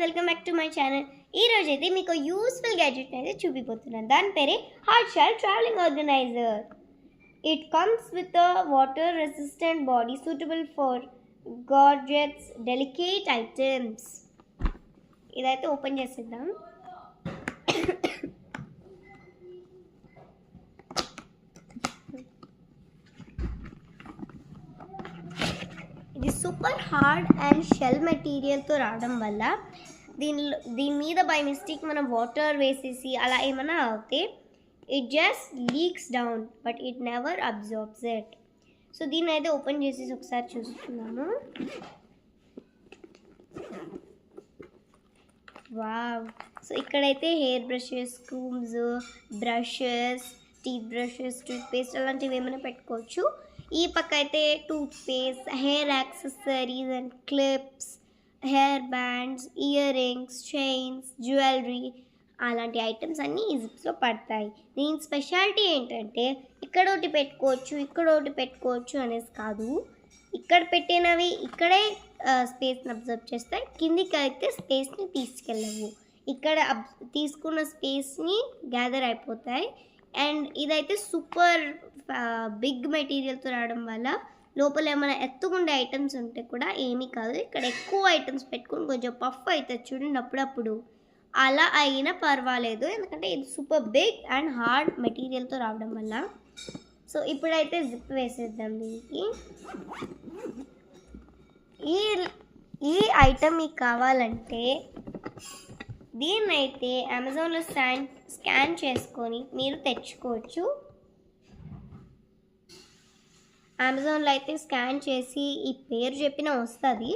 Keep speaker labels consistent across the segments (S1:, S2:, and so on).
S1: Welcome back to my channel. ఈ రోజు అయితే మీకు యూస్ఫుల్ గ్యాడ్జెట్ అయితే చూపిపోతున్నాను. దాని పేరే hard shell traveling organizer. It comes with a water resistant body suitable for gadgets delicate items. ఇదైతే ఓపెన్ చేసేద్దాం. ఇది సూపర్ హార్డ్ అండ్ షెల్ మెటీరియల్తో రావడం వల్ల దీని మీద బై మిస్టేక్ మనం వాటర్ వేసేసి అలా ఏమైనా అవుతే it just leaks down but it never absorbs it. So దీన్ని అయితే ఓపెన్ చేసేసి ఒకసారి చూస్తున్నాము. వావ్. సో ఇక్కడైతే hair brushes, కూమ్స్, brushes, teeth brushes, toothpaste అలాంటివి ఏమైనా పెట్టుకోవచ్చు. ఈ పక్క అయితే toothpaste, hair accessories and clips, hair bands, ear rings, chains, jewellery అలాంటి ఐటమ్స్ అన్నీ ఈ జిప్స్లో పడతాయి. దీని స్పెషాలిటీ ఏంటంటే ఇక్కడ ఒకటి పెట్టుకోవచ్చు, ఇక్కడ ఒకటి పెట్టుకోవచ్చు అనేసి కాదు. ఇక్కడ పెట్టినవి ఇక్కడే స్పేస్ని అబ్జర్వ్ చేస్తాయి, కిందికి అయితే స్పేస్ని తీసుకెళ్ళవు. ఇక్కడ తీసుకున్న స్పేస్ని గ్యాదర్ అయిపోతాయి. అండ్ ఇదైతే సూపర్ బిగ్ మెటీరియల్తో రావడం వల్ల లోపల ఏమైనా ఎత్తుకుండే ఐటమ్స్ ఉంటే కూడా ఏమీ కాదు. ఇక్కడ ఎక్కువ ఐటమ్స్ పెట్టుకుని కొంచెం పఫ్ అవుతుంది చూడండి అప్పుడప్పుడు, అలా అయినా పర్వాలేదు, ఎందుకంటే ఇది సూపర్ బిగ్ అండ్ హార్డ్ మెటీరియల్తో రావడం వల్ల. సో ఇప్పుడైతే జిప్ వేసేద్దాం దీనికి. ఈ ఐటమ్ మీకు కావాలంటే దీన్నైతే అమెజాన్లో స్కాన్ చేసుకొని మీరు తెచ్చుకోవచ్చు. అమెజాన్లో అయితే స్కాన్ చేసి ఈ పేరు చెప్పిన వస్తుంది.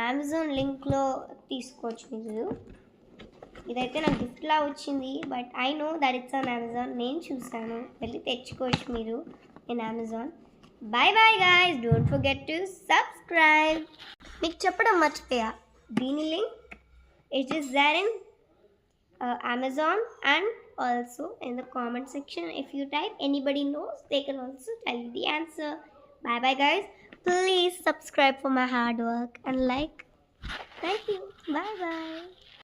S1: అమెజాన్ లింక్లో తీసుకోవచ్చు మీరు. ఇదైతే నాకు గిఫ్ట్లా వచ్చింది, but I know that it's on Amazon. నేను చూసాను, వెళ్ళి తెచ్చుకోవచ్చు మీరు in Amazon. Bye bye guys, don't forget to subscribe. మీకు చెప్పడం మర్చిపోయా, దీని link it is there in Amazon and also in the comment section. If you type anybody knows, they can also tell you the answer. Bye bye guys, please subscribe for my hard work and like. Thank you. Bye bye.